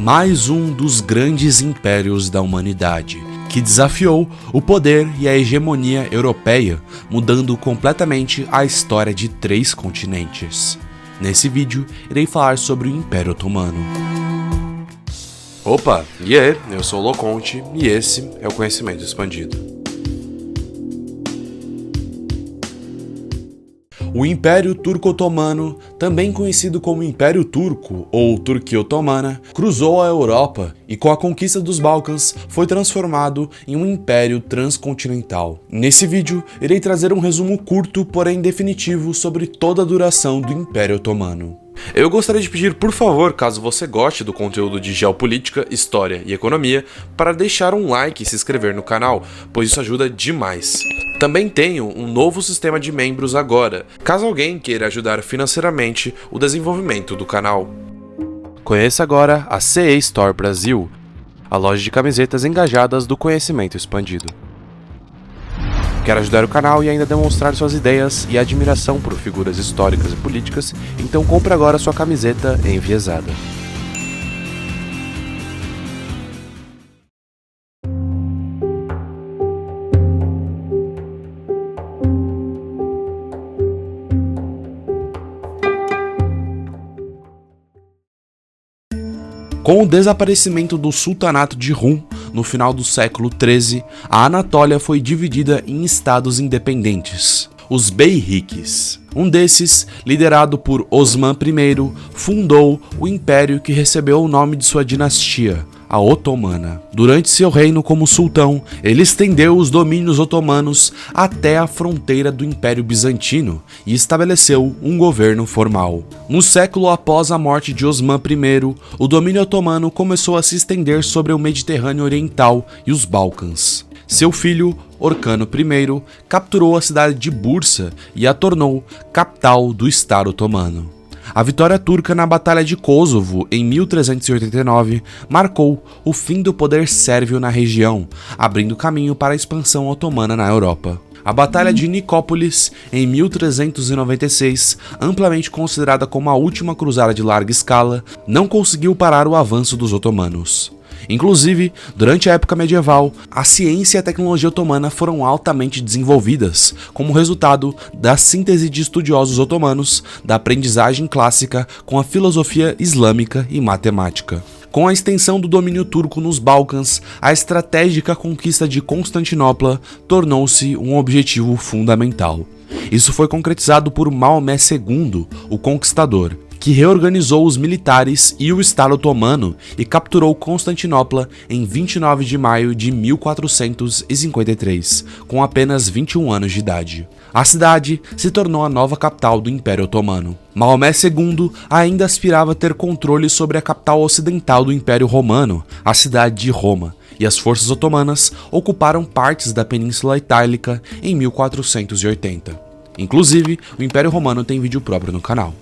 mais um dos grandes impérios da humanidade, que desafiou o poder e a hegemonia europeia, mudando completamente a história de 3 continentes. Nesse vídeo, irei falar sobre o Império Otomano. Opa, e aí, eu sou o Loconte e esse é o Conhecimento Expandido. O Império Turco-Otomano, também conhecido como Império Turco ou Turquia Otomana, cruzou a Europa e com a conquista dos Balcãs foi transformado em um império transcontinental. Nesse vídeo, irei trazer um resumo curto, porém definitivo, sobre toda a duração do Império Otomano. Eu gostaria de pedir, por favor, caso você goste do conteúdo de geopolítica, história e economia, para deixar um like e se inscrever no canal, pois isso ajuda demais. Também tenho um novo sistema de membros agora, caso alguém queira ajudar financeiramente o desenvolvimento do canal. Conheça agora a CE Store Brasil, a loja de camisetas engajadas do Conhecimento Expandido. Quer ajudar o canal e ainda demonstrar suas ideias e admiração por figuras históricas e políticas? Então compre agora sua camiseta enviesada. Com o desaparecimento do Sultanato de Rum, no final do século XIII, a Anatólia foi dividida em estados independentes, os Beyliks. Um desses, liderado por Osman I, fundou o império que recebeu o nome de sua dinastia, a Otomana. Durante seu reino como sultão, ele estendeu os domínios otomanos até a fronteira do Império Bizantino e estabeleceu um governo formal. No século após a morte de Osman I, o domínio otomano começou a se estender sobre o Mediterrâneo Oriental e os Balcãs. Seu filho, Orcano I, capturou a cidade de Bursa e a tornou capital do Estado Otomano. A vitória turca na Batalha de Kosovo, em 1389, marcou o fim do poder sérvio na região, abrindo caminho para a expansão otomana na Europa. A Batalha de Nicópolis, em 1396, amplamente considerada como a última cruzada de larga escala, não conseguiu parar o avanço dos otomanos. Inclusive, durante a época medieval, a ciência e a tecnologia otomana foram altamente desenvolvidas, como resultado da síntese de estudiosos otomanos da aprendizagem clássica com a filosofia islâmica e matemática. Com a extensão do domínio turco nos Balcãs, a estratégica conquista de Constantinopla tornou-se um objetivo fundamental. Isso foi concretizado por Maomé II, o Conquistador, que reorganizou os militares e o Estado otomano e capturou Constantinopla em 29 de maio de 1453, com apenas 21 anos de idade. A cidade se tornou a nova capital do Império Otomano. Maomé II ainda aspirava a ter controle sobre a capital ocidental do Império Romano, a cidade de Roma, e as forças otomanas ocuparam partes da Península Itálica em 1480. Inclusive, o Império Romano tem vídeo próprio no canal.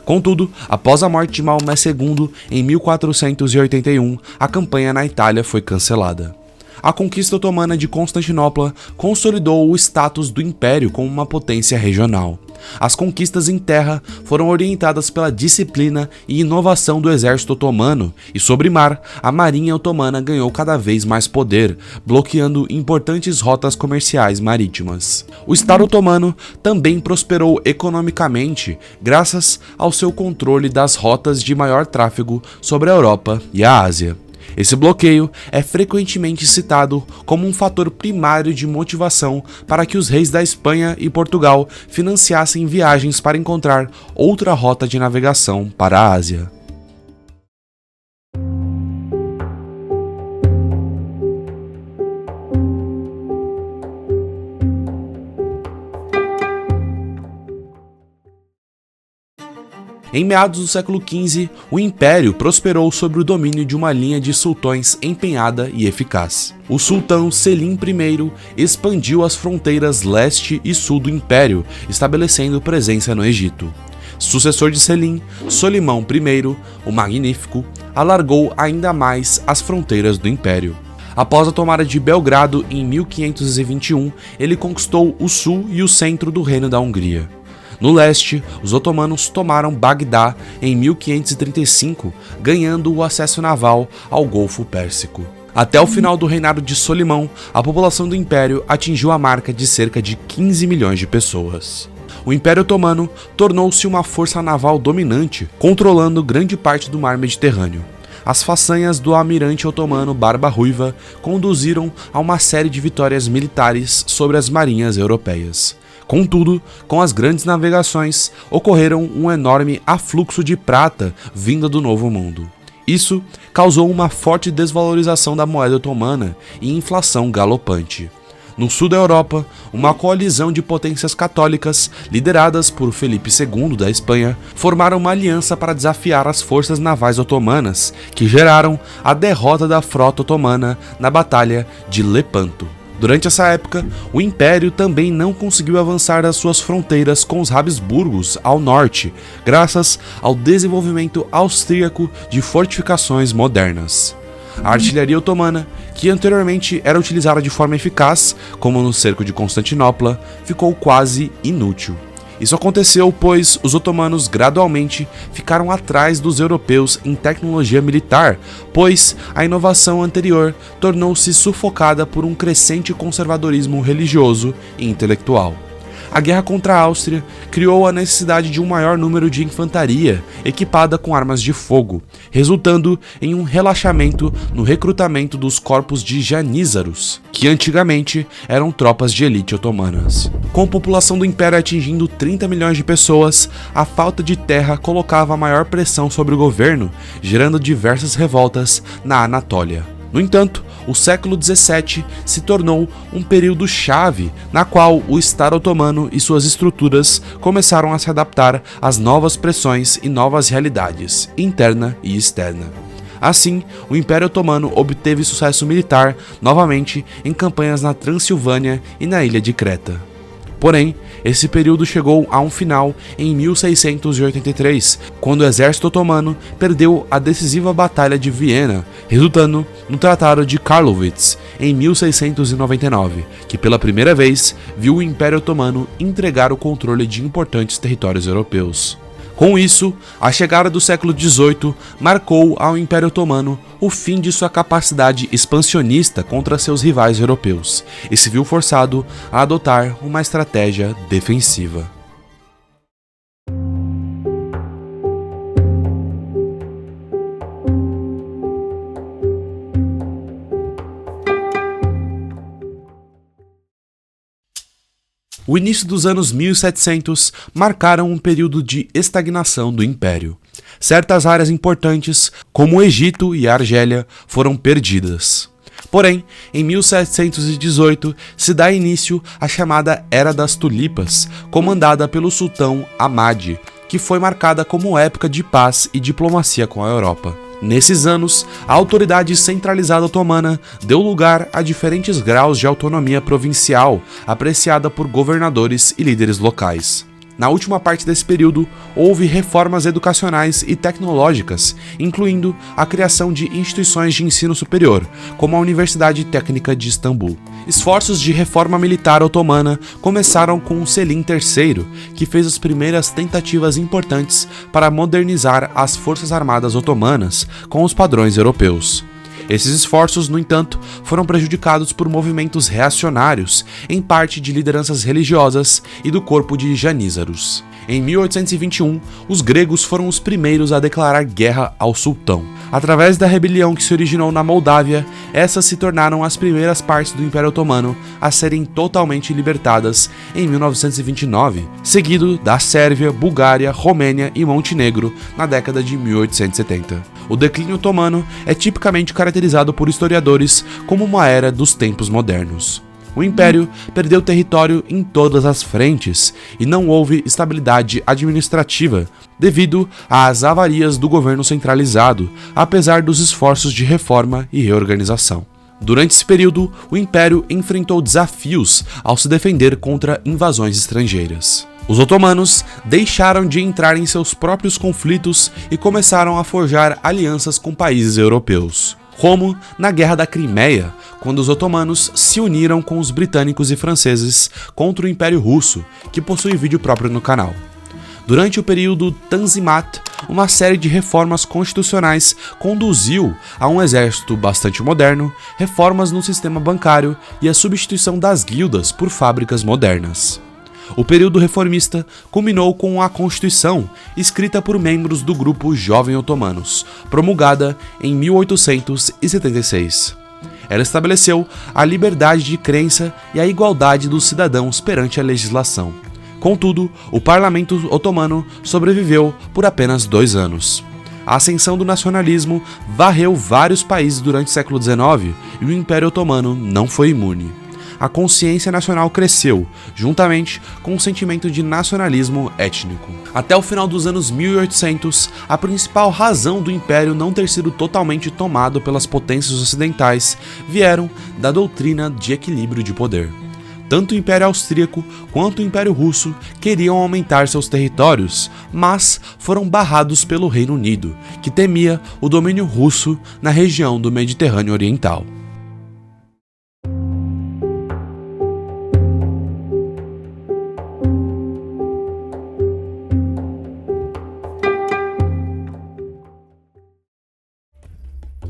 Contudo, após a morte de Maomé II, em 1481, a campanha na Itália foi cancelada. A conquista otomana de Constantinopla consolidou o status do império como uma potência regional. As conquistas em terra foram orientadas pela disciplina e inovação do exército otomano, e sobre mar, a marinha otomana ganhou cada vez mais poder, bloqueando importantes rotas comerciais marítimas. O Estado otomano também prosperou economicamente, graças ao seu controle das rotas de maior tráfego sobre a Europa e a Ásia. Esse bloqueio é frequentemente citado como um fator primário de motivação para que os reis da Espanha e Portugal financiassem viagens para encontrar outra rota de navegação para a Ásia. Em meados do século XV, o Império prosperou sob o domínio de uma linha de sultões empenhada e eficaz. O sultão Selim I expandiu as fronteiras leste e sul do Império, estabelecendo presença no Egito. Sucessor de Selim, Solimão I, o Magnífico, alargou ainda mais as fronteiras do Império. Após a tomada de Belgrado em 1521, ele conquistou o sul e o centro do Reino da Hungria. No leste, os otomanos tomaram Bagdá em 1535, ganhando o acesso naval ao Golfo Pérsico. Até o final do reinado de Solimão, a população do Império atingiu a marca de cerca de 15 milhões de pessoas. O Império Otomano tornou-se uma força naval dominante, controlando grande parte do mar Mediterrâneo. As façanhas do almirante otomano Barba Ruiva conduziram a uma série de vitórias militares sobre as marinhas europeias. Contudo, com as grandes navegações, ocorreram um enorme afluxo de prata vinda do Novo Mundo. Isso causou uma forte desvalorização da moeda otomana e inflação galopante. No sul da Europa, uma coalizão de potências católicas, lideradas por Felipe II da Espanha, formaram uma aliança para desafiar as forças navais otomanas, que geraram a derrota da frota otomana na Batalha de Lepanto. Durante essa época, o Império também não conseguiu avançar das suas fronteiras com os Habsburgos ao norte, graças ao desenvolvimento austríaco de fortificações modernas. A artilharia otomana, que anteriormente era utilizada de forma eficaz, como no cerco de Constantinopla, ficou quase inútil. Isso aconteceu pois os otomanos gradualmente ficaram atrás dos europeus em tecnologia militar, pois a inovação anterior tornou-se sufocada por um crescente conservadorismo religioso e intelectual. A guerra contra a Áustria criou a necessidade de um maior número de infantaria equipada com armas de fogo, resultando em um relaxamento no recrutamento dos corpos de janízaros, que antigamente eram tropas de elite otomanas. Com a população do Império atingindo 30 milhões de pessoas, a falta de terra colocava maior pressão sobre o governo, gerando diversas revoltas na Anatólia. No entanto, o século XVII se tornou um período chave na qual o Estado otomano e suas estruturas começaram a se adaptar às novas pressões e novas realidades, interna e externa. Assim, o Império Otomano obteve sucesso militar novamente em campanhas na Transilvânia e na ilha de Creta. Porém, esse período chegou a um final em 1683, quando o exército otomano perdeu a decisiva Batalha de Viena, resultando no Tratado de Karlowitz em 1699, que pela primeira vez viu o Império Otomano entregar o controle de importantes territórios europeus. Com isso, a chegada do século XVIII marcou ao Império Otomano o fim de sua capacidade expansionista contra seus rivais europeus e se viu forçado a adotar uma estratégia defensiva. O início dos anos 1700 marcaram um período de estagnação do Império. Certas áreas importantes, como o Egito e a Argélia, foram perdidas. Porém, em 1718 se dá início à chamada Era das Tulipas, comandada pelo sultão Ahmad, que foi marcada como época de paz e diplomacia com a Europa. Nesses anos, a autoridade centralizada otomana deu lugar a diferentes graus de autonomia provincial, apreciada por governadores e líderes locais. Na última parte desse período, houve reformas educacionais e tecnológicas, incluindo a criação de instituições de ensino superior, como a Universidade Técnica de Istambul. Esforços de reforma militar otomana começaram com Selim III, que fez as primeiras tentativas importantes para modernizar as forças armadas otomanas com os padrões europeus. Esses esforços, no entanto, foram prejudicados por movimentos reacionários, em parte de lideranças religiosas e do corpo de janízaros. Em 1821, os gregos foram os primeiros a declarar guerra ao sultão. Através da rebelião que se originou na Moldávia, essas se tornaram as primeiras partes do Império Otomano a serem totalmente libertadas em 1929, seguido da Sérvia, Bulgária, Romênia e Montenegro na década de 1870. O declínio otomano é tipicamente caracterizado por historiadores como uma era dos tempos modernos. O Império perdeu território em todas as frentes e não houve estabilidade administrativa devido às avarias do governo centralizado, apesar dos esforços de reforma e reorganização. Durante esse período, o Império enfrentou desafios ao se defender contra invasões estrangeiras. Os otomanos deixaram de entrar em seus próprios conflitos e começaram a forjar alianças com países europeus, como na Guerra da Crimeia, quando os otomanos se uniram com os britânicos e franceses contra o Império Russo, que possui vídeo próprio no canal. Durante o período Tanzimat, uma série de reformas constitucionais conduziu a um exército bastante moderno, reformas no sistema bancário e a substituição das guildas por fábricas modernas. O período reformista culminou com a Constituição, escrita por membros do grupo Jovem Otomanos, promulgada em 1876. Ela estabeleceu a liberdade de crença e a igualdade dos cidadãos perante a legislação. Contudo, o parlamento otomano sobreviveu por apenas 2 anos. A ascensão do nacionalismo varreu vários países durante o século XIX e o Império Otomano não foi imune. A consciência nacional cresceu, juntamente com o sentimento de nacionalismo étnico. Até o final dos anos 1800, a principal razão do Império não ter sido totalmente tomado pelas potências ocidentais vieram da doutrina de equilíbrio de poder. Tanto o Império Austríaco quanto o Império Russo queriam aumentar seus territórios, mas foram barrados pelo Reino Unido, que temia o domínio russo na região do Mediterrâneo Oriental.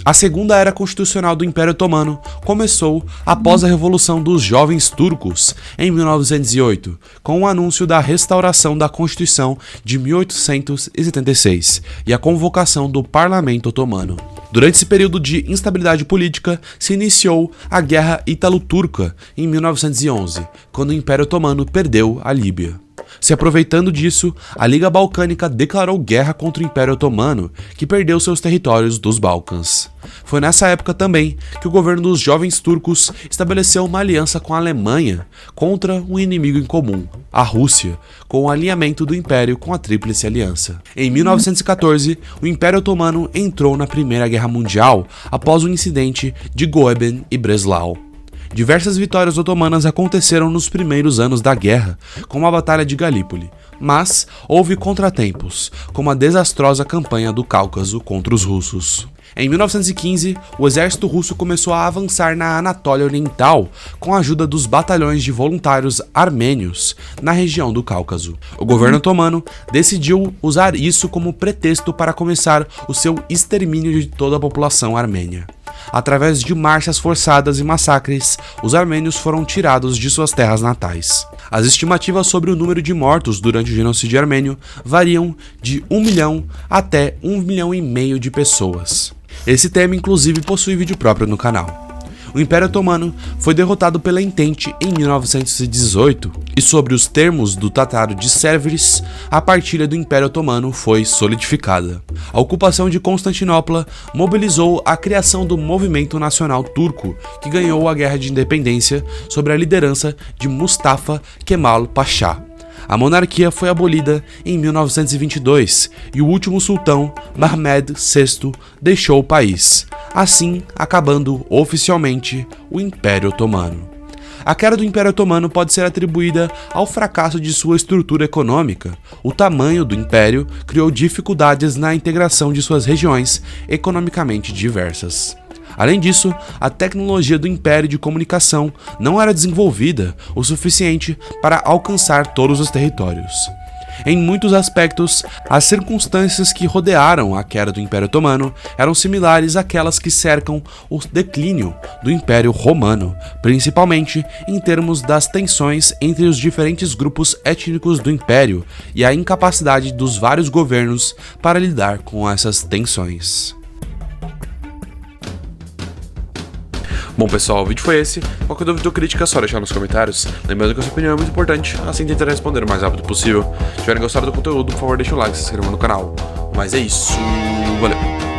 A segunda era constitucional do Império Otomano começou após a Revolução dos Jovens Turcos, em 1908, com o anúncio da restauração da Constituição de 1876 e a convocação do Parlamento Otomano. Durante esse período de instabilidade política, se iniciou a Guerra Ítalo-Turca em 1911, quando o Império Otomano perdeu a Líbia. Se aproveitando disso, a Liga Balcânica declarou guerra contra o Império Otomano, que perdeu seus territórios dos Balcãs. Foi nessa época também que o governo dos Jovens Turcos estabeleceu uma aliança com a Alemanha contra um inimigo em comum, a Rússia, com o alinhamento do Império com a Tríplice Aliança. Em 1914, o Império Otomano entrou na Primeira Guerra Mundial após o incidente de Goeben e Breslau. Diversas vitórias otomanas aconteceram nos primeiros anos da guerra, como a Batalha de Galípoli, mas houve contratempos, como a desastrosa campanha do Cáucaso contra os russos. Em 1915, o exército russo começou a avançar na Anatólia Oriental com a ajuda dos batalhões de voluntários armênios na região do Cáucaso. O governo otomano decidiu usar isso como pretexto para começar o seu extermínio de toda a população armênia. Através de marchas forçadas e massacres, os armênios foram tirados de suas terras natais. As estimativas sobre o número de mortos durante o genocídio armênio variam de 1 milhão até 1,5 milhão de pessoas. Esse tema inclusive possui vídeo próprio no canal. O Império Otomano foi derrotado pela Entente em 1918 e, sobre os termos do Tratado de Sèvres, a partilha do Império Otomano foi solidificada. A ocupação de Constantinopla mobilizou a criação do Movimento Nacional Turco, que ganhou a Guerra de Independência sob a liderança de Mustafa Kemal Pasha. A monarquia foi abolida em 1922 e o último sultão, Mehmed VI, deixou o país, assim acabando oficialmente o Império Otomano. A queda do Império Otomano pode ser atribuída ao fracasso de sua estrutura econômica. O tamanho do império criou dificuldades na integração de suas regiões economicamente diversas. Além disso, a tecnologia do Império de Comunicação não era desenvolvida o suficiente para alcançar todos os territórios. Em muitos aspectos, as circunstâncias que rodearam a queda do Império Otomano eram similares àquelas que cercam o declínio do Império Romano, principalmente em termos das tensões entre os diferentes grupos étnicos do Império e a incapacidade dos vários governos para lidar com essas tensões. Bom pessoal, o vídeo foi esse. Qualquer dúvida ou crítica é só deixar nos comentários. Lembrando que a sua opinião é muito importante, assim tentarei responder o mais rápido possível. Se tiverem gostado do conteúdo, por favor deixe o like e se inscreva no canal. Mas é isso, valeu!